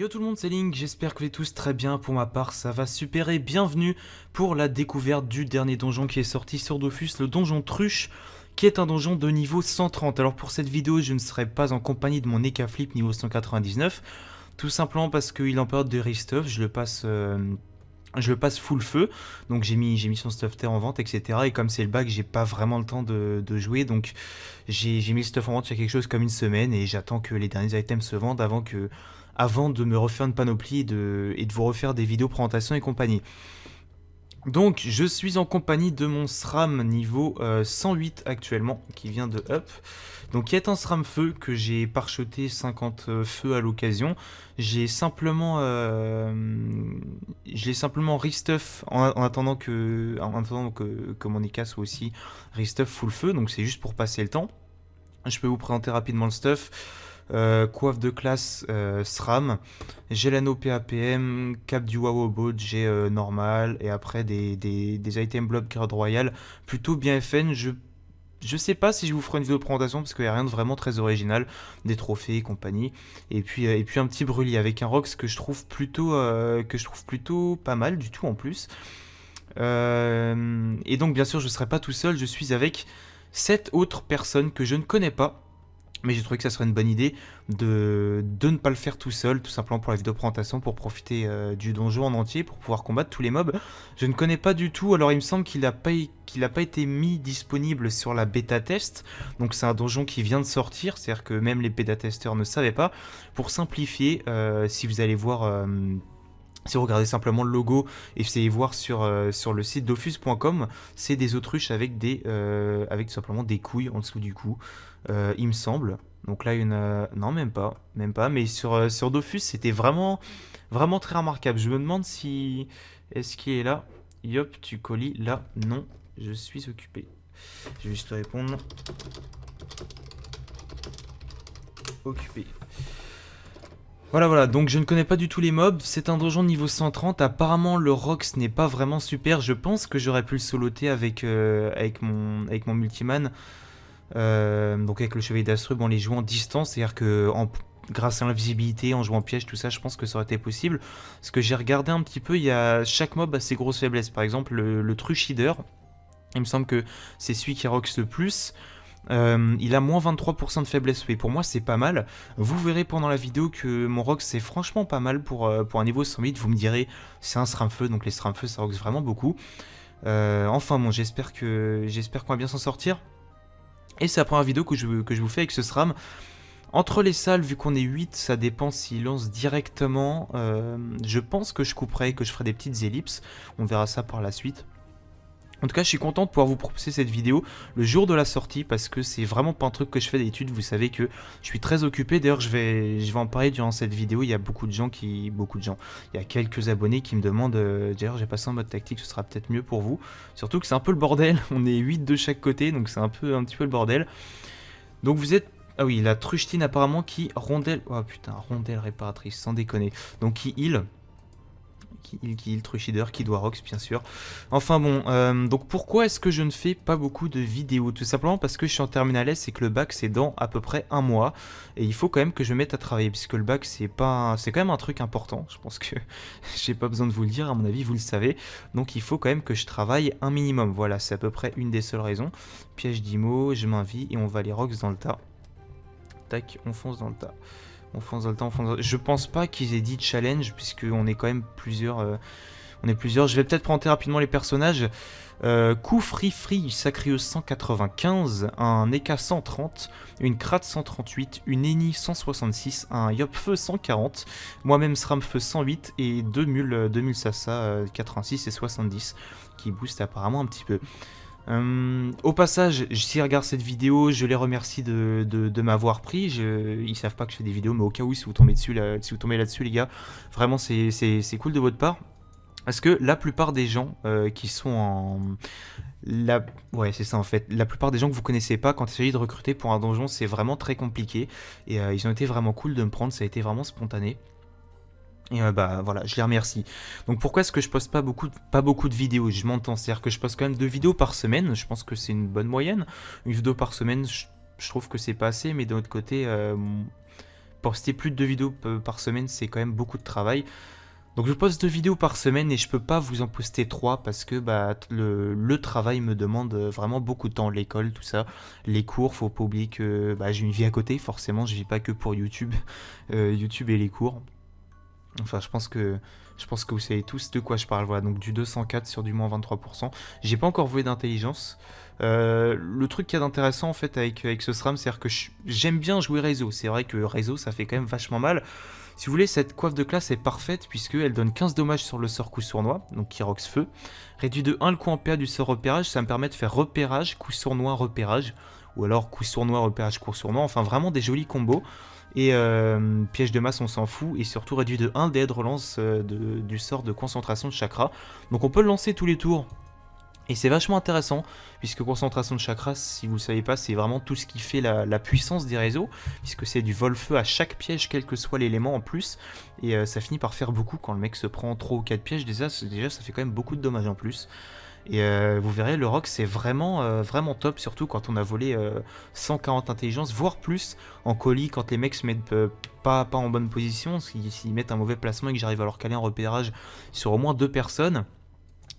Yo tout le monde, c'est Link, j'espère que vous allez tous très bien. Pour ma part, ça va super et bienvenue pour la découverte du dernier donjon qui est sorti sur Dofus, le donjon Truche, qui est un donjon de niveau 130. Alors pour cette vidéo, je ne serai pas en compagnie de mon Eka Flip niveau 199, tout simplement parce qu'il est en période de restuff, je le passe full feu, donc j'ai mis son stuff terre en vente, etc. Et comme c'est le bac, j'ai pas vraiment le temps de jouer, donc j'ai mis le stuff en vente il y a quelque chose comme une semaine et j'attends que les derniers items se vendent avant de me refaire une panoplie et de vous refaire des vidéos présentation et compagnie. Donc je suis en compagnie de mon SRAM niveau 108 actuellement, qui vient de up. Donc qui est un SRAM feu que j'ai parcheté 50 feux à l'occasion. Je l'ai simplement restuff en attendant que mon EK soit aussi restuff full feu, donc c'est juste pour passer le temps. Je peux vous présenter rapidement le stuff. Coiffe de classe SRAM, j'ai l'anneau PAPM, cap du Wawobo, j'ai normal, et après des items blob card royal, plutôt bien FN. Je sais pas si je vous ferai une vidéo de présentation parce qu'il n'y a rien de vraiment très original, des trophées et compagnie. Et puis un petit brûlis avec un Rox que je trouve plutôt pas mal du tout en plus. Et donc bien sûr je ne serai pas tout seul, je suis avec 7 autres personnes que je ne connais pas. Mais j'ai trouvé que ça serait une bonne idée de ne pas le faire tout seul, tout simplement pour la vidéo présentation, pour profiter du donjon en entier, pour pouvoir combattre tous les mobs. Je ne connais pas du tout, alors il me semble qu'il n'a pas été mis disponible sur la bêta test. Donc c'est un donjon qui vient de sortir, c'est-à-dire que même les bêta testeurs ne savaient pas. Pour simplifier, si vous allez voir... si vous regardez simplement le logo et essayez de voir sur le site dofus.com, c'est des autruches avec tout simplement des couilles en dessous du cou, il me semble. Donc là, non, même pas. Mais sur Dofus, c'était vraiment, vraiment très remarquable. Je me demande si... Est-ce qu'il est là? Yop, tu colis là? Non, je suis occupé. Je vais juste te répondre. Occupé. Voilà, donc je ne connais pas du tout les mobs, c'est un donjon niveau 130, apparemment le Rox n'est pas vraiment super, je pense que j'aurais pu le soloter avec mon multiman, donc avec le chevalier d'Astrub en les jouant en distance, c'est-à-dire que grâce à l'invisibilité, en jouant piège, tout ça, je pense que ça aurait été possible, parce que j'ai regardé un petit peu, chaque mob a ses grosses faiblesses, par exemple le Truchider, il me semble que c'est celui qui Rox le plus. Il a moins 23% de faiblesse, et pour moi c'est pas mal. Vous verrez pendant la vidéo que mon Rox c'est franchement pas mal pour un niveau 108. Vous me direz, c'est un SRAM-feu, donc les SRAM-feu ça Rox vraiment beaucoup. Enfin bon, j'espère qu'on va bien s'en sortir. Et c'est la première vidéo que je vous fais avec ce SRAM. Entre les salles, vu qu'on est 8, ça dépend s'il lance directement. Je pense que je couperai, que je ferai des petites ellipses. On verra ça par la suite. En tout cas, je suis content de pouvoir vous proposer cette vidéo le jour de la sortie parce que c'est vraiment pas un truc que je fais d'habitude. Vous savez que je suis très occupé. D'ailleurs, je vais en parler durant cette vidéo. Il y a il y a quelques abonnés qui me demandent. D'ailleurs, j'ai passé en mode tactique, ce sera peut-être mieux pour vous. Surtout que c'est un peu le bordel. On est 8 de chaque côté, donc c'est un petit peu le bordel. Donc vous êtes. Ah oui, la Truchtine apparemment qui rondelle. Oh putain, rondelle réparatrice, sans déconner. Donc qui heal. Qui heal Truchider, qui doit Rox bien sûr. Enfin bon, donc pourquoi est-ce que je ne fais pas beaucoup de vidéos? Tout simplement parce que je suis en terminale S et que le bac c'est dans à peu près un mois. Et il faut quand même que je me mette à travailler, puisque le bac c'est quand même un truc important. Je pense que j'ai pas besoin de vous le dire, à mon avis vous le savez. Donc il faut quand même que je travaille un minimum. Voilà, c'est à peu près une des seules raisons. Piège d'Imo, je m'invite et on va les Rox dans le tas. Tac, on fonce dans le tas. On fonce dans le temps, Je pense pas qu'ils aient dit challenge, puisqu'on est quand même plusieurs. On est plusieurs. Je vais peut-être présenter rapidement les personnages. Free, Sacrieuse 195, un Eka 130, une Krat 138, une Eni 166, un Yopfeu 140, moi-même Sramfeu 108 et deux mules Sasa 86 et 70 qui boostent apparemment un petit peu. Au passage, s'ils regardent cette vidéo, je les remercie de m'avoir pris. Ils savent pas que je fais des vidéos, mais au cas où, si vous tombez là-dessus, les gars, vraiment c'est cool de votre part. Parce que la plupart des gens qui sont ouais, c'est ça en fait. La plupart des gens que vous connaissez pas, quand il s'agit de recruter pour un donjon, c'est vraiment très compliqué. Et ils ont été vraiment cool de me prendre, ça a été vraiment spontané. Et bah voilà, je les remercie. Donc pourquoi est-ce que je poste pas beaucoup de vidéos? Je m'entends, c'est-à-dire que je poste quand même 2 vidéos par semaine, je pense que c'est une bonne moyenne. Une vidéo par semaine, je trouve que c'est pas assez, mais d'un autre côté, poster plus de 2 vidéos par semaine, c'est quand même beaucoup de travail. Donc je poste 2 vidéos par semaine et je peux pas vous en poster 3 parce que bah, le travail me demande vraiment beaucoup de temps, l'école, tout ça, les cours, faut pas oublier que bah, j'ai une vie à côté, forcément je vis pas que pour YouTube, YouTube et les cours. Enfin je pense que vous savez tous de quoi je parle, voilà, donc du 204 sur du moins 23%. J'ai pas encore voué d'intelligence. Le truc qu'il y a d'intéressant en fait avec ce SRAM, c'est-à-dire que j'aime bien jouer réseau, c'est vrai que réseau ça fait quand même vachement mal. Si vous voulez, cette coiffe de classe est parfaite puisqu'elle donne 15 dommages sur le sort coup sournois, donc qui rox feu. Réduit de 1 le coup en PA du sort repérage, ça me permet de faire repérage, coup sournois, repérage. Ou alors coup sournois, repérage, coup sournois, enfin vraiment des jolis combos. Et piège de masse, on s'en fout. Et surtout réduit de 1 dé de relance du sort de concentration de chakra. Donc on peut le lancer tous les tours. Et c'est vachement intéressant, puisque concentration de chakra, si vous ne le savez pas, c'est vraiment tout ce qui fait la puissance des réseaux, puisque c'est du vol-feu à chaque piège, quel que soit l'élément en plus, et ça finit par faire beaucoup quand le mec se prend 3 ou 4 pièges, déjà ça fait quand même beaucoup de dommages en plus. Et vous verrez, le rock c'est vraiment, vraiment top, surtout quand on a volé 140 intelligence, voire plus, en colis, quand les mecs se mettent pas en bonne position, s'ils mettent un mauvais placement et que j'arrive à leur caler un repérage sur au moins 2 personnes.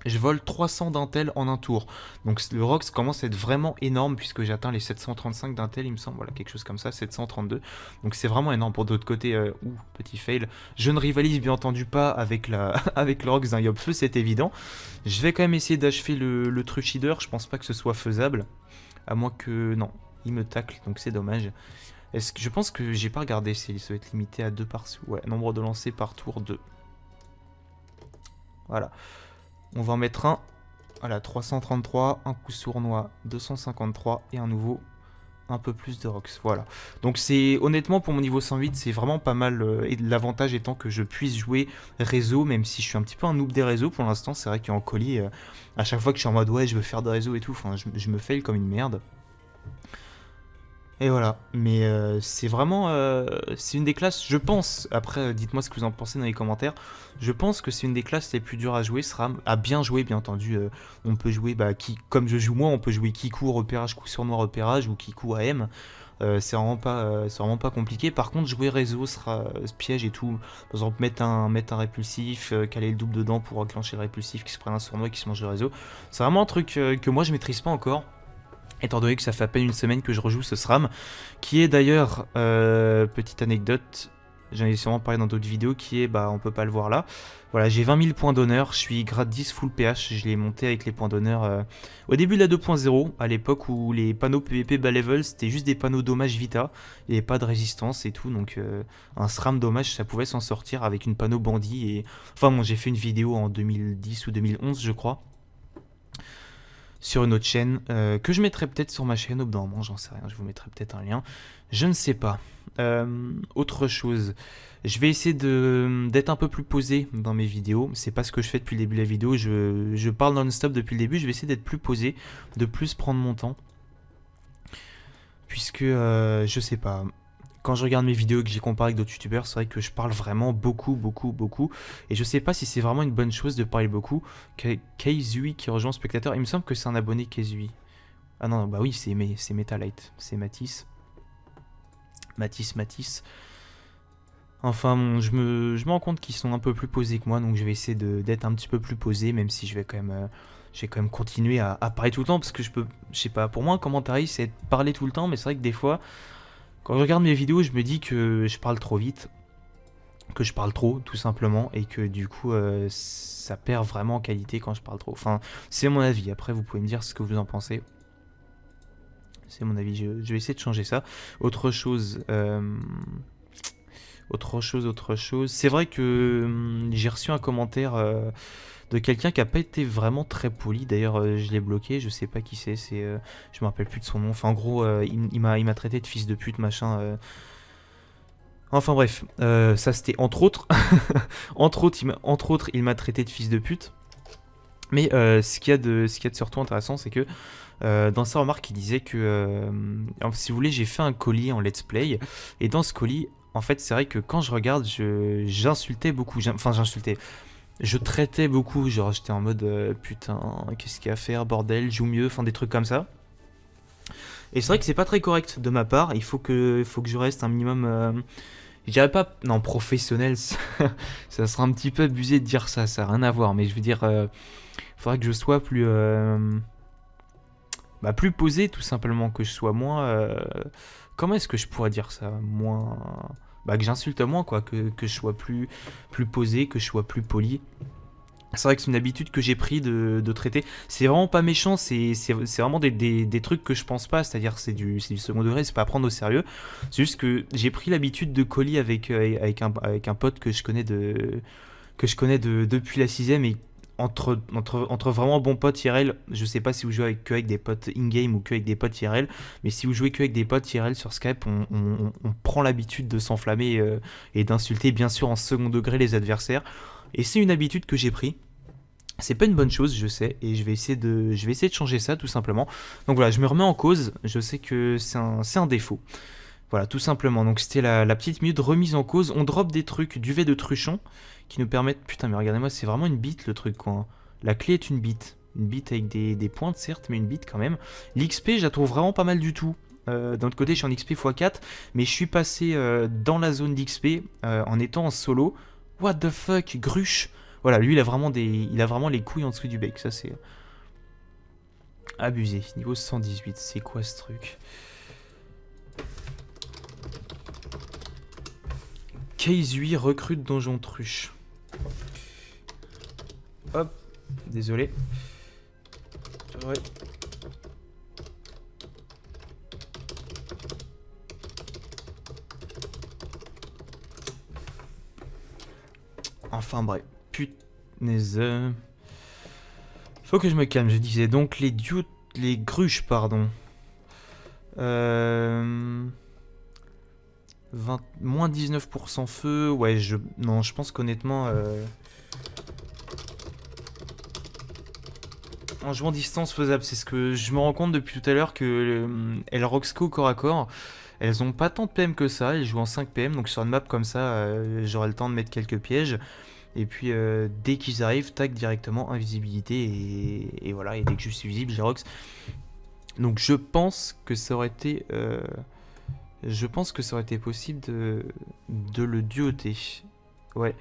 Je vole 300 d'intel en un tour. Donc le Rox commence à être vraiment énorme puisque j'atteins les 735 d'intel, il me semble. Voilà, quelque chose comme ça, 732. Donc c'est vraiment énorme. Pour d'autre côté, petit fail. Je ne rivalise bien entendu pas avec, avec le Rox d'un Yopfeu, c'est évident. Je vais quand même essayer d'achever le Truchider. Je pense pas que ce soit faisable. À moins que... Non, il me tacle, donc c'est dommage. Je pense que j'ai pas regardé si ça va être limité à 2 par... Ouais, nombre de lancers par tour 2. Voilà. On va en mettre un, voilà, 333, un coup sournois, 253 et un nouveau, un peu plus de Rox, voilà. Donc c'est, honnêtement pour mon niveau 108, c'est vraiment pas mal, et l'avantage étant que je puisse jouer réseau, même si je suis un petit peu un noob des réseaux pour l'instant, c'est vrai qu'en colis, à chaque fois que je suis en mode ouais je veux faire des réseaux et tout, enfin je me fail comme une merde. Et voilà, mais c'est vraiment, c'est une des classes, je pense, après dites-moi ce que vous en pensez dans les commentaires, je pense que c'est une des classes les plus dures à jouer, à bien jouer bien entendu, on peut jouer, comme je joue moi, on peut jouer Kikou, repérage, coup sournois, repérage, ou Kikou AM, c'est vraiment pas compliqué, par contre jouer réseau sera piège et tout, par exemple mettre un répulsif, caler le double dedans pour enclencher le répulsif, qui se prenne un sournois et qui se mange le réseau, c'est vraiment un truc que moi je maîtrise pas encore. Étant donné que ça fait à peine une semaine que je rejoue ce SRAM, qui est d'ailleurs, petite anecdote, j'en ai sûrement parlé dans d'autres vidéos, qui est, on peut pas le voir là, voilà, j'ai 20 000 points d'honneur, je suis grade 10 full PH, je l'ai monté avec les points d'honneur au début de la 2.0, à l'époque où les panneaux PVP bas level, c'était juste des panneaux dommage vita, il n'y avait pas de résistance et tout, donc un SRAM dommage, ça pouvait s'en sortir avec une panneau bandit, et enfin bon, j'ai fait une vidéo en 2010 ou 2011 je crois, sur une autre chaîne, que je mettrai peut-être sur ma chaîne au bout d'un moment, j'en sais rien, je vous mettrai peut-être un lien, je ne sais pas. Autre chose, je vais essayer d'être un peu plus posé dans mes vidéos, c'est pas ce que je fais depuis le début de la vidéo, je parle non-stop depuis le début, je vais essayer d'être plus posé, de plus prendre mon temps, puisque, je sais pas... Quand je regarde mes vidéos et que j'ai comparé avec d'autres youtubeurs, c'est vrai que je parle vraiment beaucoup. Et je sais pas si c'est vraiment une bonne chose de parler beaucoup. Keizui qui rejoint le spectateur, il me semble que c'est un abonné Keizui. Ah non, bah oui, c'est Metalite. C'est Matisse. Matisse. Enfin, bon, je me rends compte qu'ils sont un peu plus posés que moi, donc je vais essayer d'être un petit peu plus posé, même si je vais quand même continuer à parler tout le temps, parce que je sais pas, pour moi un commentariste c'est parler tout le temps, mais c'est vrai que des fois... Quand je regarde mes vidéos, je me dis que je parle trop vite, que je parle trop, tout simplement, et que du coup, ça perd vraiment en qualité quand je parle trop. Enfin, c'est mon avis. Après, vous pouvez me dire ce que vous en pensez. C'est mon avis. Je vais essayer de changer ça. Autre chose. C'est vrai que j'ai reçu un commentaire de quelqu'un qui a pas été vraiment très poli. D'ailleurs, je l'ai bloqué. Je sais pas qui c'est. Je me rappelle plus de son nom. Enfin, en gros, il m'a traité de fils de pute, machin. Enfin bref, ça c'était entre autres. entre autres, il m'a traité de fils de pute. Mais ce qu'il y a de surtout intéressant, c'est que dans sa remarque, il disait que, si vous voulez, j'ai fait un colis en let's play. Et dans ce colis, en fait, c'est vrai que quand je regarde, j'insultais beaucoup. Enfin, j'insultais. Je traitais beaucoup. Genre, j'étais en mode putain, qu'est-ce qu'il y a à faire, bordel, joue mieux, enfin des trucs comme ça. Et c'est vrai que c'est pas très correct de ma part. Il faut que je reste un minimum. Je dirais pas, non, professionnel, ça sera un petit peu abusé de dire ça, ça n'a rien à voir, mais je veux dire, faudrait que je sois plus, bah, plus posé tout simplement, que je sois moins, comment est-ce que je pourrais dire ça, moins, bah, que j'insulte moins quoi, que je sois plus posé, que je sois plus poli. C'est vrai que c'est une habitude que j'ai pris de traiter. C'est vraiment pas méchant, c'est vraiment des trucs que je pense pas, c'est-à-dire c'est du second degré, c'est pas à prendre au sérieux. C'est juste que j'ai pris l'habitude de coller avec un pote que je connais depuis la sixième et entre vraiment bons potes IRL, je sais pas si vous jouez que avec des potes in-game ou que avec des potes IRL, mais si vous jouez que avec des potes IRL sur Skype, on prend l'habitude de s'enflammer et d'insulter bien sûr en second degré les adversaires. Et c'est une habitude que j'ai pris. C'est pas une bonne chose, je sais, et je vais essayer de changer ça tout simplement. Donc voilà, je me remets en cause, je sais que c'est un défaut. Voilà, tout simplement. Donc c'était la petite minute remise en cause. On drop des trucs duvet de truchon qui nous permettent. Putain, mais regardez-moi, c'est vraiment une bite le truc quoi. La clé est une bite. Une bite avec des pointes certes, mais une bite quand même. L'XP, je la trouve vraiment pas mal du tout. D'un autre côté, je suis en XP x4, mais je suis passé dans la zone d'XP en étant en solo. What the fuck, Gruche. Voilà, lui il a vraiment les couilles en dessous du bec, ça c'est abusé. Niveau 118, c'est quoi ce truc? Case 8 recrute Donjon Truche. Hop, désolé. Ouais. Enfin bref, punaise. Faut que je me calme, je disais donc les gruches, pardon. Euh... moins 19% feu, ouais, non, je pense qu'honnêtement, en jouant distance faisable, c'est ce que je me rends compte depuis tout à l'heure que elles Roxco corps à corps, elles ont pas tant de PM que ça, elles jouent en 5 PM, donc sur une map comme ça, j'aurai le temps de mettre quelques pièges. Et puis dès qu'ils arrivent, tac, directement invisibilité et voilà, et dès que je suis visible, j'ai Rox. Donc je pense que ça aurait été possible de le duoter. Ouais.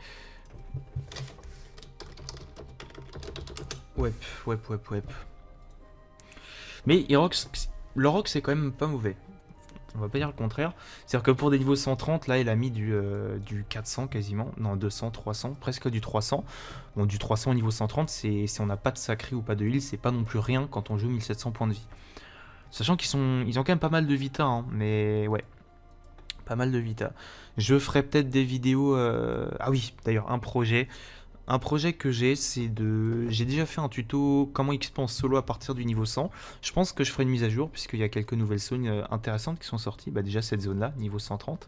Ouais. Mais le Rox c'est quand même pas mauvais. On va pas dire le contraire. C'est-à-dire que pour des niveaux 130, là, il a mis du 400 quasiment. Non, 200, 300, presque du 300. Bon, du 300 au niveau 130, si on n'a pas de sacré ou pas de heal, c'est pas non plus rien quand on joue 1700 points de vie. Sachant ils ont quand même pas mal de vita, hein, mais ouais. Pas mal de vita. Je ferai peut-être des vidéos... Ah oui, d'ailleurs, un projet. Un projet que j'ai, j'ai déjà fait un tuto comment XP en solo à partir du niveau 100. Je pense que je ferai une mise à jour, puisqu'il y a quelques nouvelles zones intéressantes qui sont sorties. Bah déjà cette zone-là, niveau 130.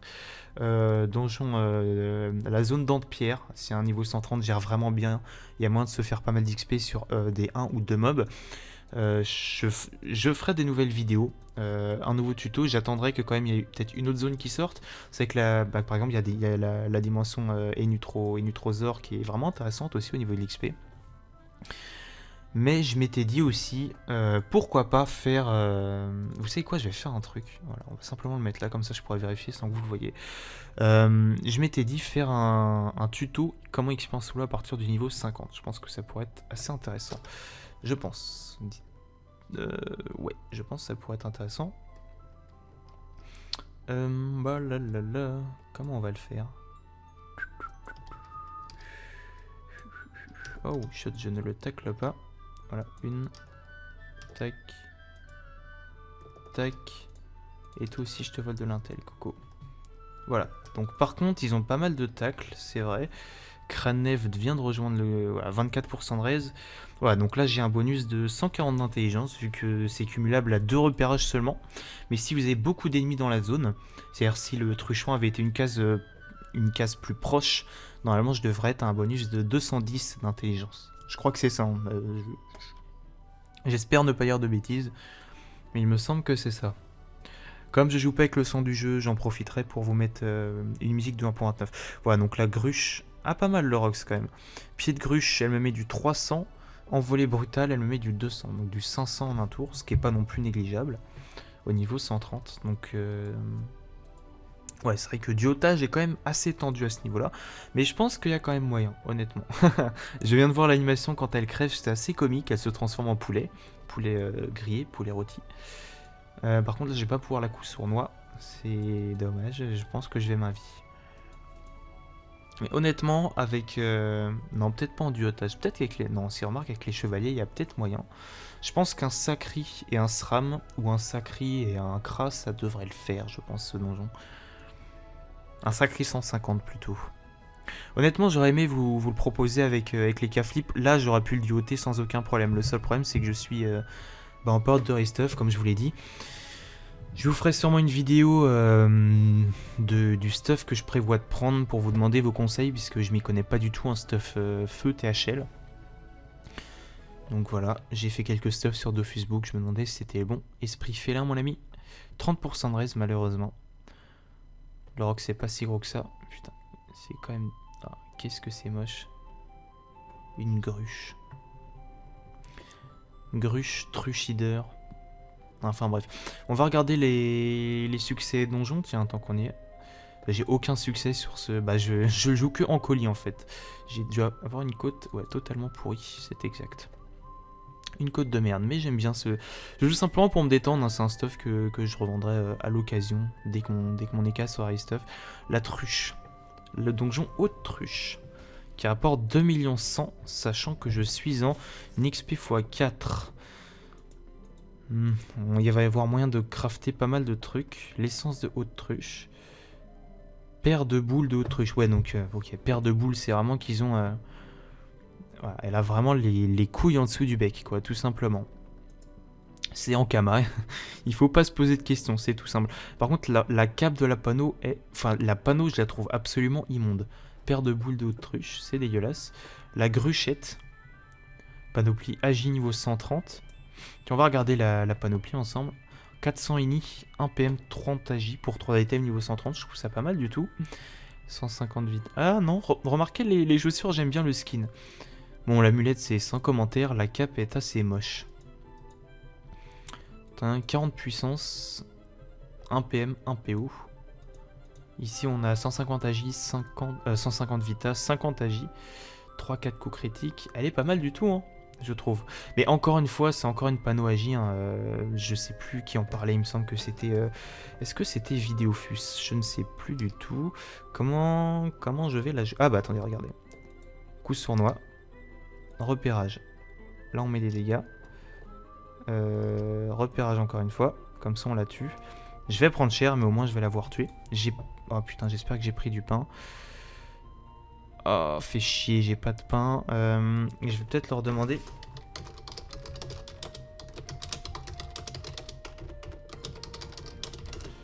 Donjon, la zone dent de pierre, c'est un niveau 130, gère vraiment bien. Il y a moyen de se faire pas mal d'XP sur des 1 ou 2 mobs. Je ferai des nouvelles vidéos, un nouveau tuto. J'attendrai que quand même il y ait peut-être une autre zone qui sorte. C'est que par exemple il y a la dimension Enutrozor qui est vraiment intéressante aussi au niveau de l'XP. Mais je m'étais dit aussi, pourquoi pas faire... vous savez quoi, je vais faire un truc. Voilà, on va simplement le mettre là, comme ça je pourrais vérifier sans que vous le voyez. Je m'étais dit faire un tuto comment XP en solo à partir du niveau 50. Je pense que ça pourrait être assez intéressant. Je pense. Ouais, je pense que ça pourrait être intéressant. Bah là là là. Comment on va le faire? Oh, shot, je ne le tacle pas. Voilà, une. Tac. Tac. Et toi aussi, je te vole de l'intel, Coco. Voilà. Donc, par contre, ils ont pas mal de tacles, c'est vrai. Kranev vient de rejoindre le voilà, 24% de raise. Voilà, donc là j'ai un bonus de 140 d'intelligence vu que c'est cumulable à 2 repérages seulement. Mais si vous avez beaucoup d'ennemis dans la zone, c'est-à-dire si le truchon avait été une case plus proche, normalement je devrais être à un bonus de 210 d'intelligence. Je crois que c'est ça. Hein. J'espère ne pas dire de bêtises, mais il me semble que c'est ça. Comme je joue pas avec le son du jeu, j'en profiterai pour vous mettre une musique de 1.29. Voilà, donc la gruche... Ah, pas mal le Rox quand même. Pied de gruche, elle me met du 300. Envolée brutale, elle me met du 200. Donc du 500 en un tour, ce qui est pas non plus négligeable. Au niveau 130. Donc Ouais, c'est vrai que duotage est quand même assez tendu à ce niveau-là. Mais je pense qu'il y a quand même moyen, honnêtement. Je viens de voir l'animation quand elle crève, c'était assez comique. Elle se transforme en poulet. Poulet grillé, poulet rôti. Par contre, là, je vais pas pouvoir la couper sournois. C'est dommage, je pense que je vais ma vie. Mais honnêtement, avec... non, peut-être pas en duotage. Peut-être qu'avec les... Non, si remarque, avec les chevaliers, il y a peut-être moyen. Je pense qu'un Sacri et un Sram, ou un Sacri et un Kra, ça devrait le faire, je pense, ce donjon. Un Sacri 150 plutôt. Honnêtement, j'aurais aimé vous le proposer avec les K-Flip. Là, j'aurais pu le duoter sans aucun problème. Le seul problème, c'est que je suis en période de restuff, comme je vous l'ai dit. Je vous ferai sûrement une vidéo du stuff que je prévois de prendre pour vous demander vos conseils, puisque je m'y connais pas du tout en stuff feu THL. Donc voilà, j'ai fait quelques stuffs sur Facebook, je me demandais si c'était bon. Esprit félin, mon ami. 30% de raise, malheureusement. Le rock, c'est pas si gros que ça. Putain, c'est quand même... Ah, qu'est-ce que c'est moche. Une gruche. Gruche, truchideur. Enfin bref. On va regarder les succès donjon, tiens, tant qu'on y est. Bah, j'ai aucun succès sur ce... Bah je joue que en colis en fait. J'ai dû avoir une côte, ouais, totalement pourrie, c'est exact. Une côte de merde, mais j'aime bien ce... Je joue simplement pour me détendre, hein. C'est un stuff que je revendrai à l'occasion, dès que mon EK sera restuff. La truche. Le donjon Autruche, qui rapporte 2 100 000, sachant que je suis en XP x4. Il va y avoir moyen de crafter pas mal de trucs. L'essence de Autruche. Paire de boules de Autruche. Ouais, donc, ok, paire de boules, c'est vraiment qu'ils ont... Voilà, elle a vraiment les couilles en dessous du bec, quoi, tout simplement. C'est en Kama. Il faut pas se poser de questions, c'est tout simple. Par contre, la cape de la panneau est... Enfin, la panneau, je la trouve absolument immonde. Paire de boules d'autruche, c'est dégueulasse. La gruchette. Panoplie Agi niveau 130. Puis on va regarder la panoplie ensemble. 400 ini, 1 PM, 30 Agi pour 3 items niveau 130. Je trouve ça pas mal du tout. 150 vite. Ah non, remarquez les chaussures, j'aime bien le skin. Bon, l'amulette, c'est sans commentaire. La cape est assez moche. 40 puissance, 1 PM, 1 PO. Ici on a 150 agi, 150 vita, 50 agi, 3-4 coups critiques. Elle est pas mal du tout, hein, je trouve. Mais encore une fois, c'est encore une panneau agi. Hein, je sais plus qui en parlait, il me semble que c'était... Est-ce que c'était Vidéofus? Je ne sais plus du tout. Comment je vais la jouer? Ah bah attendez, regardez. Coup sournois. Repérage. Là on met des dégâts. Repérage encore une fois, comme ça on la tue. Je vais prendre cher, mais au moins je vais l'avoir tué. Oh putain, j'espère que j'ai pris du pain. Oh, fait chier, j'ai pas de pain. Je vais peut-être leur demander.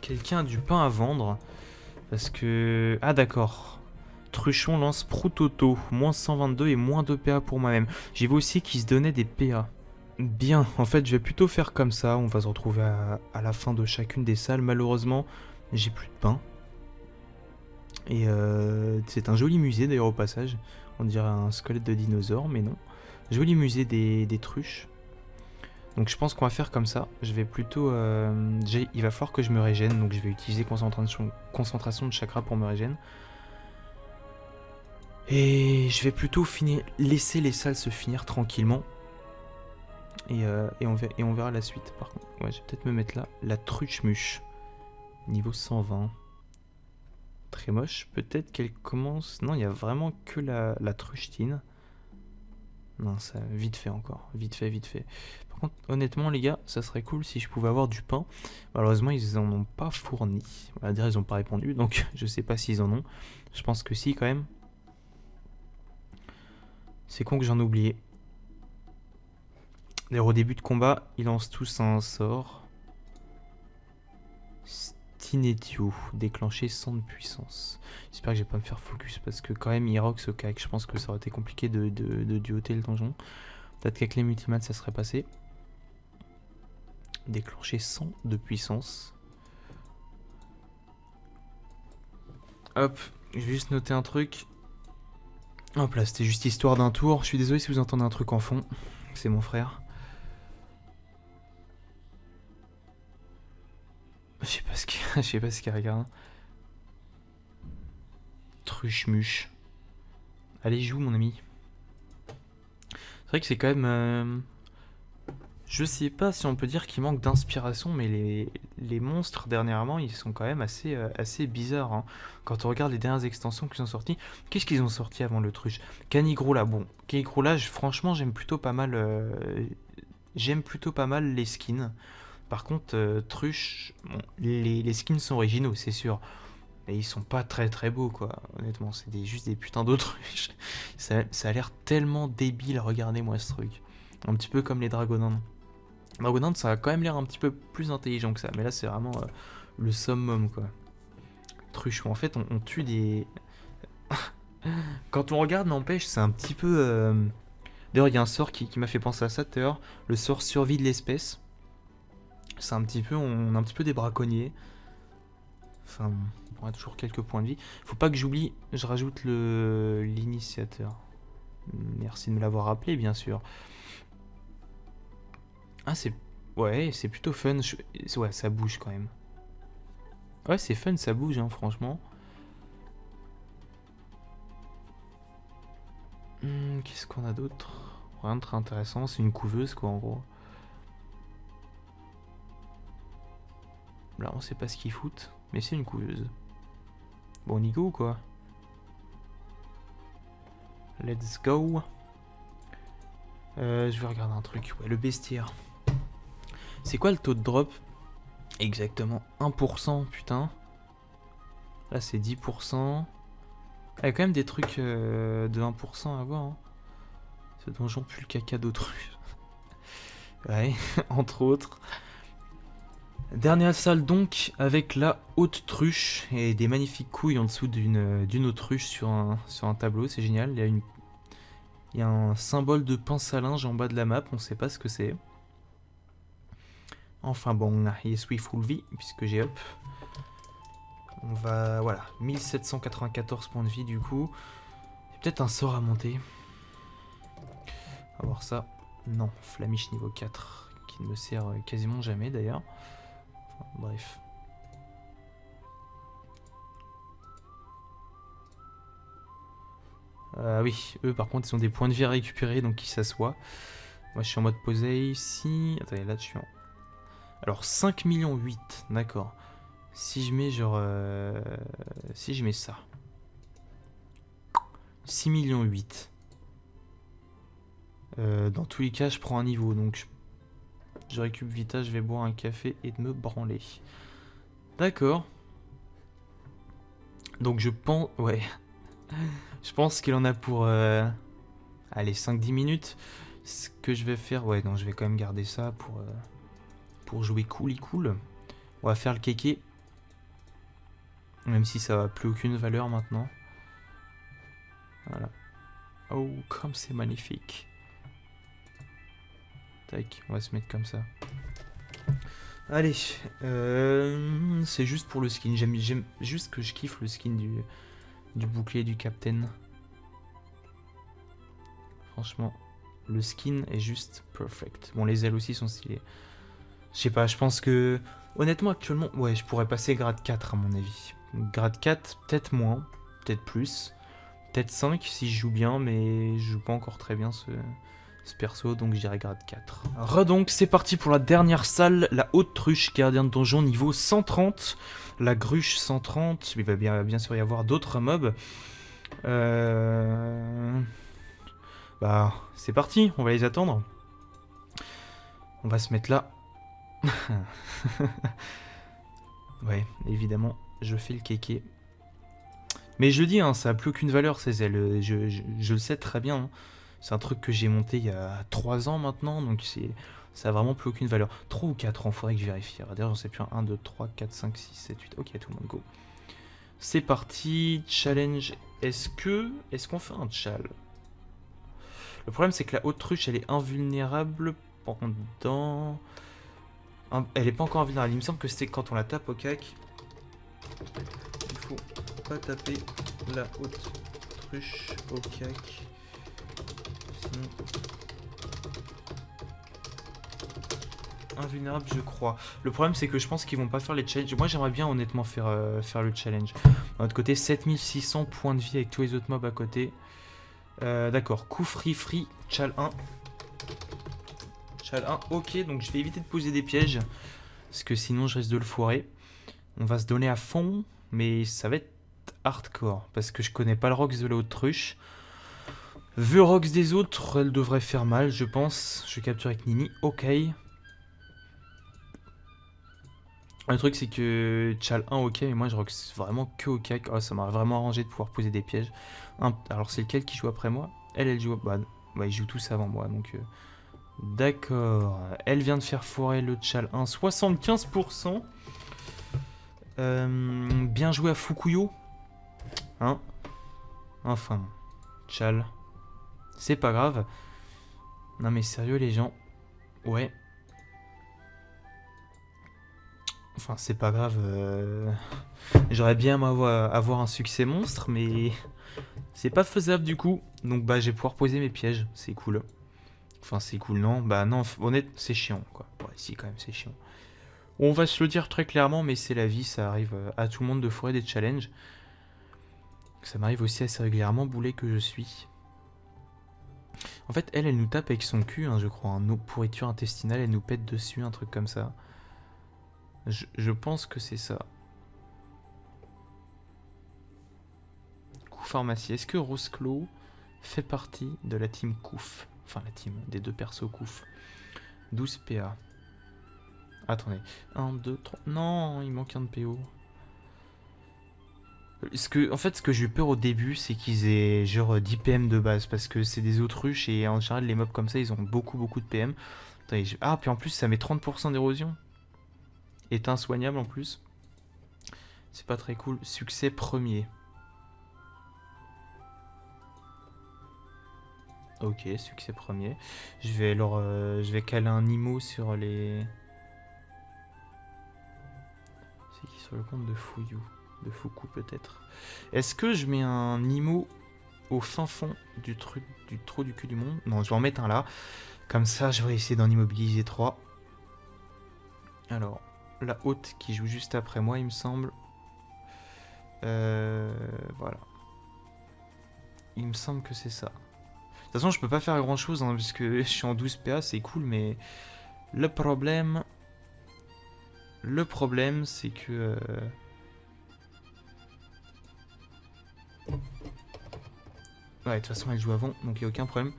Quelqu'un a du pain à vendre? Parce que... Ah d'accord. Truchon lance Proutoto, moins 122 et moins 2 PA pour moi-même. J'ai vu aussi qu'ils se donnaient des PA. Bien, en fait je vais plutôt faire comme ça, on va se retrouver à la fin de chacune des salles. Malheureusement, j'ai plus de pain. Et c'est un joli musée d'ailleurs au passage. On dirait un squelette de dinosaure, mais non. Joli musée des truches. Donc je pense qu'on va faire comme ça. Je vais plutôt... il va falloir que je me régène, donc je vais utiliser concentration de chakra pour me régénérer. Et je vais plutôt laisser les salles se finir tranquillement. Et on verra la suite par contre. Ouais, je vais peut-être me mettre là. La truche-muche. Niveau 120. Très moche. Peut-être qu'elle commence... Non, il y a vraiment que la truche-tine. Non, ça vite fait encore. Vite fait, vite fait. Par contre, honnêtement les gars, ça serait cool si je pouvais avoir du pain. Malheureusement, ils en ont pas fourni. On va dire, ils ont pas répondu. Donc, je sais pas s'ils en ont. Je pense que si quand même. C'est con que j'en ai oublié. D'ailleurs, au début de combat, ils lancent tous un sort. Stinetio, déclenché 100 de puissance. J'espère que je vais pas me faire focus parce que quand même, Irox au CAC, je pense que ça aurait été compliqué de duoter le donjon. Peut-être qu'avec les multimates, ça serait passé. Déclenché 100 de puissance. Hop, je vais juste noter un truc. Hop là, c'était juste histoire d'un tour. Je suis désolé si vous entendez un truc en fond. C'est mon frère. Je sais pas ce qu'il regarde. Autruche muche. Allez, joue mon ami. C'est vrai que c'est quand même... Je sais pas si on peut dire qu'il manque d'inspiration, mais les monstres dernièrement, ils sont quand même assez bizarres, hein. Quand on regarde les dernières extensions qui sont sorties, qu'est-ce qu'ils ont sorti avant l'autruche? Canigroula, bon, Canigroula, franchement, j'aime plutôt pas mal les skins. Par contre, truche, bon, les skins sont originaux, c'est sûr. Mais ils sont pas très beaux, quoi. Honnêtement, c'est juste des putains d'autruches. Ça a l'air tellement débile, regardez-moi ce truc. Un petit peu comme les Dragonins. Dragonins, ça a quand même l'air un petit peu plus intelligent que ça. Mais là, c'est vraiment le summum, quoi. Truche, en fait, on tue des... Quand on regarde, n'empêche, c'est un petit peu... D'ailleurs, il y a un sort qui m'a fait penser à ça tout à l'heure. Le sort survie de l'espèce. C'est un petit peu... On est un petit peu des braconniers. Enfin, on a toujours quelques points de vie. Faut pas que j'oublie, je rajoute l'initiateur. Merci de me l'avoir rappelé, bien sûr. Ah, c'est... Ouais, c'est plutôt fun. Ouais, ça bouge quand même. Ouais, c'est fun, ça bouge, hein, franchement. Qu'est-ce qu'on a d'autre? Rien de très intéressant, c'est une couveuse, quoi, en gros. Là, on sait pas ce qu'ils foutent, mais c'est une couveuse. Bon, on y go ou quoi? Let's go. Je vais regarder un truc. Ouais, le bestiaire. C'est quoi le taux de drop? Exactement 1%, putain. Là, c'est 10%. Il y a quand même des trucs de 1% à voir, hein. Ce donjon pue le caca d'autruche. Ouais, entre autres. Dernière salle donc, avec la haute truche et des magnifiques couilles en dessous d'une autruche sur un tableau, c'est génial. Il y a un symbole de pince à linge en bas de la map, on sait pas ce que c'est. Enfin bon, il est full vie, puisque j'ai up. On va, voilà, 1794 points de vie du coup. Il y a peut-être un sort à monter. On va voir ça. Non, Flamiche niveau 4, qui ne me sert quasiment jamais d'ailleurs. Enfin, bref. Oui, eux par contre ils ont des points de vie à récupérer, donc ils s'assoient. Moi je suis en mode posé ici. Attendez, là je suis en... Alors 5 millions 8, d'accord. Si je mets genre... si je mets ça. 6 millions 8. Dans tous les cas je prends un niveau, donc je récup vita, je vais boire un café et de me branler. D'accord. Donc je pense... Ouais. Je pense qu'il en a pour... allez, 5-10 minutes. Ce que je vais faire... Ouais, non, je vais quand même garder ça pour jouer cool. On va faire le kéké. Même si ça n'a plus aucune valeur maintenant. Voilà. Oh, comme c'est magnifique. Tac, on va se mettre comme ça. Allez, c'est juste pour le skin. J'aime juste que je kiffe le skin du bouclier du Captain. Franchement, le skin est juste perfect. Bon, les ailes aussi sont stylées. Je sais pas, je pense que... Honnêtement, actuellement, ouais, je pourrais passer grade 4 à mon avis. Grade 4, peut-être moins, peut-être plus. Peut-être 5 si je joue bien, mais je joue pas encore très bien ce perso, donc je dirais grade 4. Donc, c'est parti pour la dernière salle, la haute truche, gardien de donjon niveau 130. La gruche 130, il va bien sûr y avoir d'autres mobs. Bah, c'est parti, on va les attendre. On va se mettre là. Ouais, évidemment, je fais le kéké. Mais je le dis, hein, ça n'a plus aucune valeur ces ailes, je le sais très bien, hein. C'est un truc que j'ai monté il y a 3 ans maintenant, donc ça a vraiment plus aucune valeur. 3 ou 4 ans, faudrait que je vérifie. D'ailleurs, j'en sais plus, 1, 2, 3, 4, 5, 6, 7, 8, ok, tout le monde go. C'est parti, challenge, est-ce qu'on fait un chal? Le problème c'est que la haute truche, elle est invulnérable pendant... Elle est pas encore invulnérable, il me semble que c'est quand on la tape au cac. Il faut pas taper la haute truche au cac. Sinon... invulnérable, je crois. Le problème, c'est que je pense qu'ils vont pas faire les challenges. Moi, j'aimerais bien honnêtement faire le challenge. D'un autre côté, 7600 points de vie avec tous les autres mobs à côté. D'accord, coup free, chal 1. Chal 1, ok, donc je vais éviter de poser des pièges. Parce que sinon, je risque de le foirer. On va se donner à fond, mais ça va être hardcore. Parce que je connais pas le Rox de l'autruche. Vu le Rox des autres, elle devrait faire mal, je pense. Je capture avec Nini, ok. Le truc, c'est que Chal 1, ok, mais moi je Rox vraiment que ok. Oh, ça m'a vraiment arrangé de pouvoir poser des pièges. Alors, c'est lequel qui joue après moi? Elle joue. Bah, ils jouent tous avant moi, donc. D'accord. Elle vient de faire foirer le Chal 1, 75%. Bien joué à Fukuyo. Hein? Enfin. Chal. C'est pas grave. Non mais sérieux les gens. Ouais. Enfin c'est pas grave. J'aurais bien aimé avoir un succès monstre, mais c'est pas faisable du coup. Donc bah je vais pouvoir poser mes pièges. C'est cool. Enfin c'est cool non. Bah non honnête c'est chiant quoi. Ouais si quand même c'est chiant. On va se le dire très clairement, mais c'est la vie, ça arrive à tout le monde de foirer des challenges. Ça m'arrive aussi assez régulièrement, boulet que je suis. En fait, elle nous tape avec son cul, hein, je crois. Nos pourritures intestinales, elle nous pète dessus, un truc comme ça. Je pense que c'est ça. Coup pharmacie. Est-ce que Rosclo fait partie de la team Kouf? Enfin, la team des deux persos Kouf. 12 PA. Attendez. 1, 2, 3. Non, il manque un de PO. En fait, ce que j'ai eu peur au début, c'est qu'ils aient genre 10 PM de base. Parce que c'est des autruches et en général, les mobs comme ça, ils ont beaucoup de PM. Attendez, ah, puis en plus, ça met 30% d'érosion. Éteint soignable en plus. C'est pas très cool. Succès premier. Ok, succès premier. Je vais caler un IMO sur les... C'est qui sur le compte de Fouillou? De Foucault peut-être. Est-ce que je mets un IMO au fin fond du trou du cul du monde? Non, je vais en mettre un là. Comme ça, je vais essayer d'en immobiliser 3. Alors, la haute qui joue juste après moi, il me semble. Voilà. Il me semble que c'est ça. De toute façon, je peux pas faire grand chose, hein, puisque je suis en 12 PA, c'est cool, mais le problème, c'est que... Ouais, de toute façon, elle joue avant, donc il n'y a aucun problème.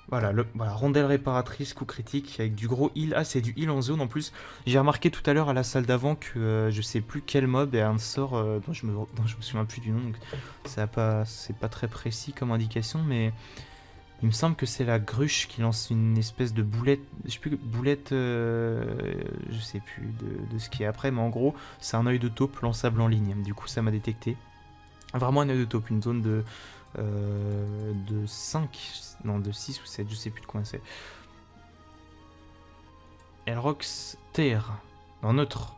Voilà, voilà, rondelle réparatrice, coup critique, avec du gros heal. Ah, c'est du heal en zone en plus. J'ai remarqué tout à l'heure à la salle d'avant que je sais plus quel mob et un sort dont je me souviens plus du nom. Donc c'est pas très précis comme indication, mais il me semble que c'est la gruche qui lance une espèce de boulette. Je sais plus, boulette, je sais plus de ce qui est après, mais en gros, c'est un œil de taupe lançable en ligne. Du coup, ça m'a détecté. Vraiment un œil de taupe, une zone de 5, non de 6 ou 7, je sais plus de combien c'est. Elrox Terre, dans neutre.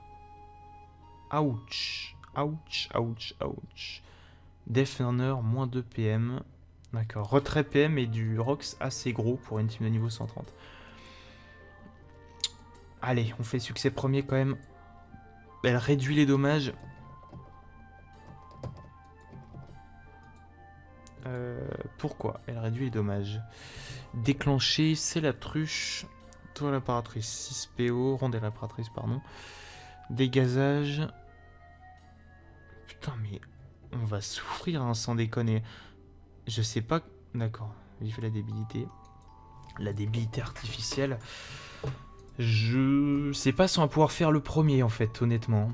Ouch, ouch, ouch, ouch. Defender, moins 2 PM. D'accord, retrait PM et du Rox assez gros pour une team de niveau 130. Allez, on fait succès premier quand même. Elle réduit les dommages. Pourquoi elle réduit les dommages? Déclenché, c'est la truche. Tour l'apparatrice 6 PO, rondelle l'apparatrice, pardon. Dégazage. Putain, mais on va souffrir hein, sans déconner. Je sais pas. D'accord, vive la débilité. La débilité artificielle. Je sais pas si on va pouvoir faire le premier en fait, honnêtement.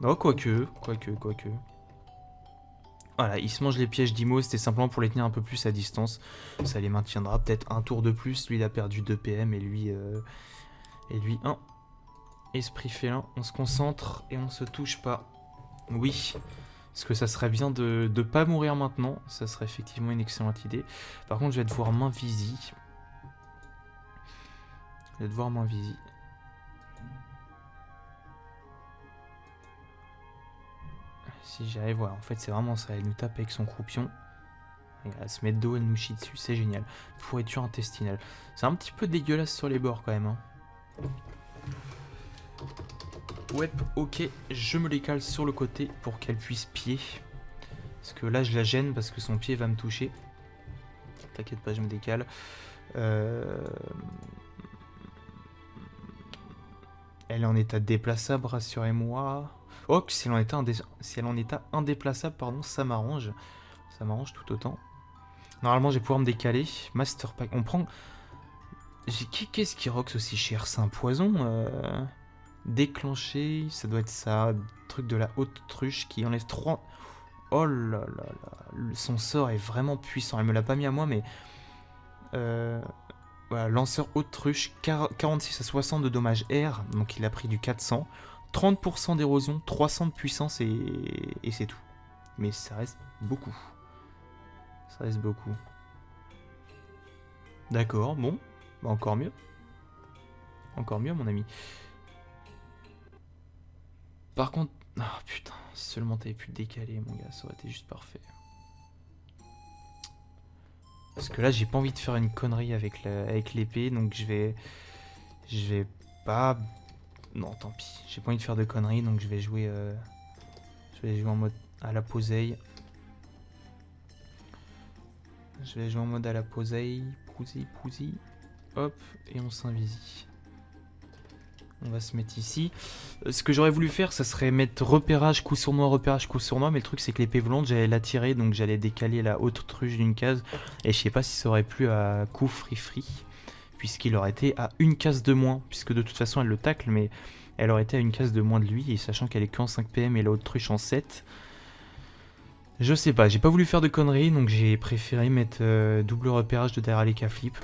Oh, quoique. Voilà, il se mange les pièges d'Imo, c'était simplement pour les tenir un peu plus à distance. Ça les maintiendra peut-être un tour de plus. Lui, il a perdu 2 PM et lui 1. Esprit félin, on se concentre et on se touche pas. Oui, parce que ça serait bien de pas mourir maintenant. Ça serait effectivement une excellente idée. Par contre, je vais devoir main visi. Si j'y arrive, voilà, en fait c'est vraiment ça, elle nous tape avec son croupion. Et elle se met de dos, elle nous chie dessus, c'est génial. Pourriture intestinale. C'est un petit peu dégueulasse sur les bords quand même. Hein. Ouais, ok, je me les cale sur le côté pour qu'elle puisse pied. Parce que là, je la gêne parce que son pied va me toucher. T'inquiète pas, je me décale. Elle est en état déplaçable, rassurez-moi. Oh, si elle est en état indéplaçable, pardon, ça m'arrange. Ça m'arrange tout autant. Normalement, je vais pouvoir me décaler. Master Pack. On prend... Qu'est-ce qui rox aussi cher? C'est un poison déclenché. Ça doit être ça. Truc de la haute truche qui enlève 3... Oh là là là. Son sort est vraiment puissant. Elle me l'a pas mis à moi, mais... Voilà, lanceur autruche, 46 à 60 de dommages air, donc il a pris du 400, 30% d'érosion, 300 de puissance et c'est tout. Mais ça reste beaucoup. Ça reste beaucoup. D'accord, bon, bah encore mieux. Encore mieux, mon ami. Par contre... Ah putain, si seulement t'avais pu te décaler, mon gars, ça aurait été juste parfait. Parce que là, j'ai pas envie de faire une connerie avec l'épée, donc je vais pas... Non, tant pis. J'ai pas envie de faire de conneries, donc je vais jouer en mode à la poseille. Je vais jouer en mode à la poseille. Pousi. Hop, et on s'invisie. On va se mettre ici. Ce que j'aurais voulu faire, ça serait mettre repérage, coup sur moi, mais le truc c'est que l'épée volante, j'allais la tirer, donc j'allais décaler la haute truche d'une case. Et je sais pas si ça aurait plu à coup free, puisqu'il aurait été à une case de moins, puisque de toute façon elle le tacle, mais elle aurait été à une case de moins de lui, et sachant qu'elle est qu'en 5 PM et la haute truche en 7. Je sais pas, j'ai pas voulu faire de conneries, donc j'ai préféré mettre double repérage de derrière les K-flip.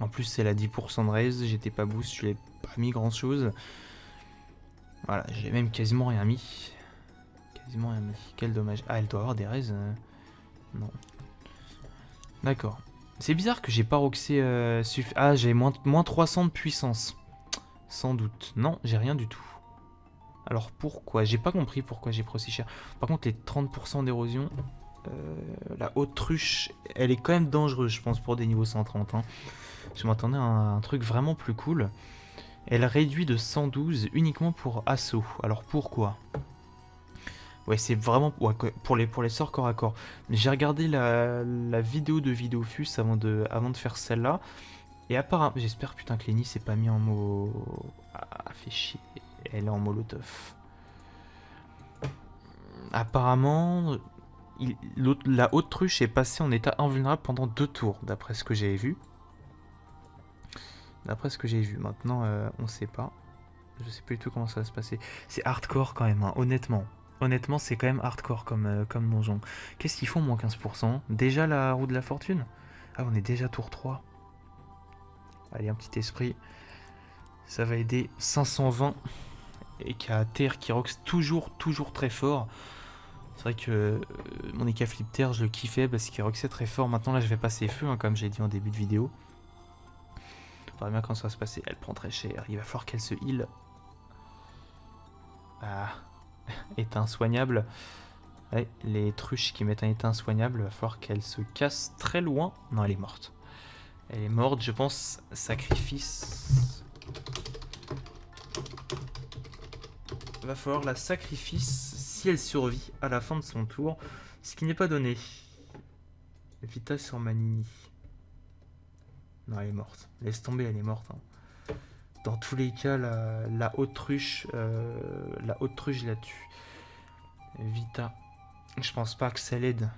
En plus, c'est la 10% de raise, j'étais pas boost, je l'ai pas mis grand chose. Voilà, j'ai même quasiment rien mis. Quasiment rien mis. Quel dommage. Ah, elle doit avoir des raises non. D'accord. C'est bizarre que j'ai pas roxé... Ah, j'ai moins 300 de puissance. Sans doute. Non, j'ai rien du tout. Alors pourquoi? J'ai pas compris pourquoi j'ai pris aussi cher. Par contre, les 30% d'érosion... la haute truche, elle est quand même dangereuse, je pense, pour des niveaux 130. Hein. Je m'attendais à un truc vraiment plus cool. Elle réduit de 112 uniquement pour assaut. Alors pourquoi? Ouais, c'est vraiment pour les sorts corps à corps. Mais j'ai regardé la vidéo de Vidéofus avant de faire celle-là. Et apparemment, j'espère putain que Lenny s'est pas mis en mot... Ah, fait chier. Elle est en molotov. Apparemment, la haute truche est passée en état invulnérable pendant 2 tours, d'après ce que j'ai vu. Maintenant, on sait pas. Je sais pas du tout comment ça va se passer. C'est hardcore quand même, hein, honnêtement. Honnêtement, c'est quand même hardcore comme donjon. Qu'est-ce qu'ils font, moins 15%? Déjà la roue de la fortune? Ah, on est déjà tour 3. Allez, un petit esprit. Ça va aider 520. Et terre qui rox toujours très fort. C'est vrai que mon Eka Flip Terre, je le kiffais parce qu'il roxait très fort. Maintenant, là, je vais passer feu, hein, comme j'ai dit en début de vidéo. On verra bien quand ça va se passer. Elle prend très cher. Il va falloir qu'elle se heal. Ah, éteint soignable. Ouais, les truches qui mettent un éteint soignable, il va falloir qu'elle se casse très loin. Non, elle est morte. Elle est morte, je pense. Sacrifice. Il va falloir la sacrifice si elle survit à la fin de son tour. Ce qui n'est pas donné. Vita sur Manini. Non, elle est morte. Laisse tomber, elle est morte. Hein. Dans tous les cas, la autruche, je la tue. Vita. Je pense pas que ça l'aide.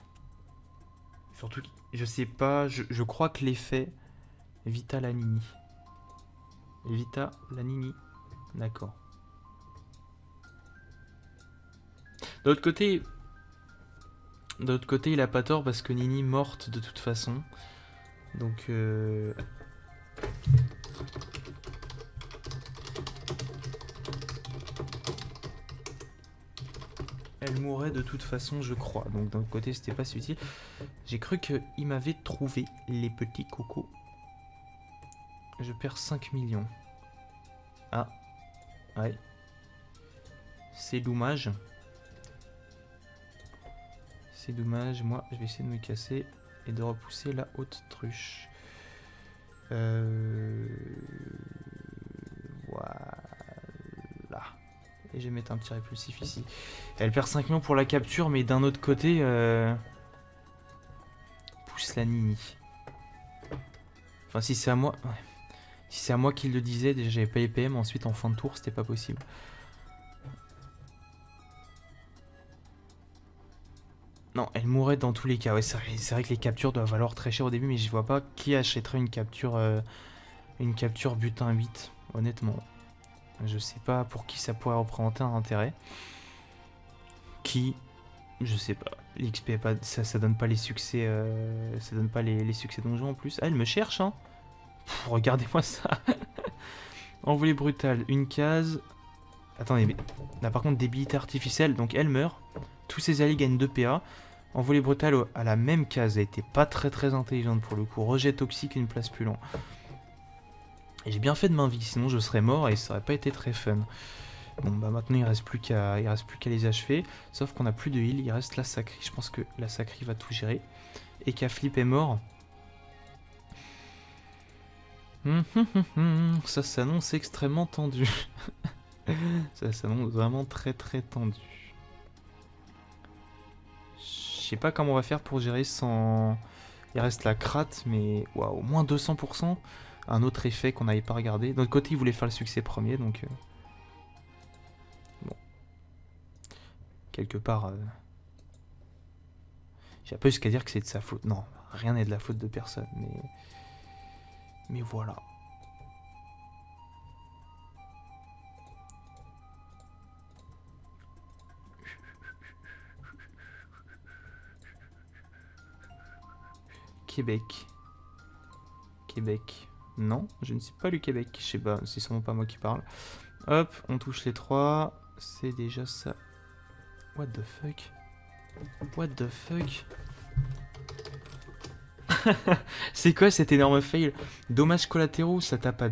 Surtout, je sais pas, je crois que l'effet Vita la Nini. Vita la Nini. D'accord. De l'autre côté, il a pas tort parce que Nini morte de toute façon. Donc elle mourrait de toute façon, je crois. Donc d'un côté, c'était pas si utile. J'ai cru qu'il m'avait trouvé les petits cocos. Je perds 5 millions. Ah. Ouais. C'est dommage. C'est dommage. Moi, je vais essayer de me casser et de repousser la haute truche. Voilà. Et je vais mettre un petit répulsif ici. Elle perd 5 millions pour la capture, mais d'un autre côté... pousse la nini. Enfin, si c'est à moi... Ouais. Si c'est à moi qui le disais, déjà j'avais pas les PM, ensuite en fin de tour, c'était pas possible. Non, elle mourrait dans tous les cas. Ouais, c'est vrai que les captures doivent valoir très cher au début, mais je vois pas qui achèterait une capture butin 8, honnêtement. Je sais pas pour qui ça pourrait représenter un intérêt. Qui, je sais pas. L'XP, ça donne pas les succès, ça donne pas les succès donjon en plus. Ah, elle me cherche, hein. Regardez-moi ça. Envolée brutale, une case. Attendez, mais là par contre, débilité artificielle, donc elle meurt. Tous ses alliés gagnent 2 PA. Envolée brutale à la même case, elle était pas très intelligente pour le coup. Rejet toxique, une place plus long. Et j'ai bien fait de m'inviter, sinon je serais mort et ça aurait pas été très fun. Bon bah maintenant il reste plus qu'à les achever. Sauf qu'on a plus de heal, il reste la sacrie. Je pense que la sacrie va tout gérer. Et qu'Aflip est mort. Ça s'annonce extrêmement tendu. Ça s'annonce vraiment très tendu. Je sais pas comment on va faire pour gérer sans... Il reste la cratte, mais waouh, moins 200%. Un autre effet qu'on n'avait pas regardé. D'un autre côté, il voulait faire le succès premier, donc... Bon. Quelque part... J'ai pas jusqu'à dire que c'est de sa faute. Non, rien n'est de la faute de personne, mais... Mais voilà. Québec. Québec. Non, je ne suis pas le Québec. Je sais pas, c'est sûrement pas moi qui parle. Hop, on touche les 3. C'est déjà ça. What the fuck? What the fuck? C'est quoi cet énorme fail? Dommages collatéraux, ça t'a pas...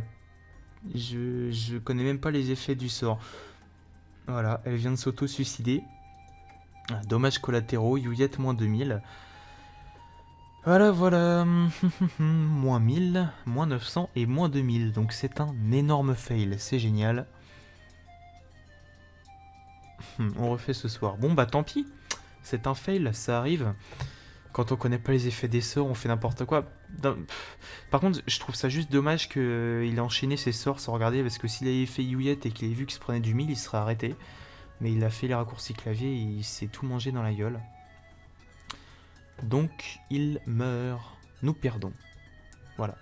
Je connais même pas les effets du sort. Voilà, elle vient de s'auto-suicider. Ah, dommages collatéraux, Youyet moins 2000. Voilà. Moins 1000, moins 900 et moins 2000. Donc c'est un énorme fail, c'est génial. On refait ce soir. Bon bah tant pis, c'est un fail, ça arrive. Quand on connaît pas les effets des sorts, on fait n'importe quoi. Par contre, je trouve ça juste dommage qu'il ait enchaîné ses sorts sans regarder, parce que s'il avait fait Youyet et qu'il avait vu qu'il se prenait du 1000, il serait arrêté. Mais il a fait les raccourcis clavier et il s'est tout mangé dans la gueule. Donc, il meurt. Nous perdons. Voilà.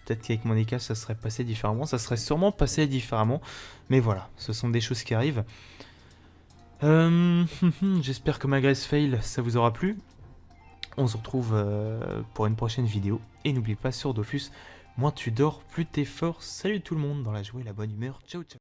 Peut-être qu'avec mon écart, ça serait passé différemment. Ça serait sûrement passé différemment. Mais voilà, ce sont des choses qui arrivent. J'espère que malgré ce fail, ça vous aura plu. On se retrouve pour une prochaine vidéo. Et n'oubliez pas, sur Dofus, moins tu dors, plus t'es fort. Salut tout le monde, dans la joie et la bonne humeur. Ciao, ciao.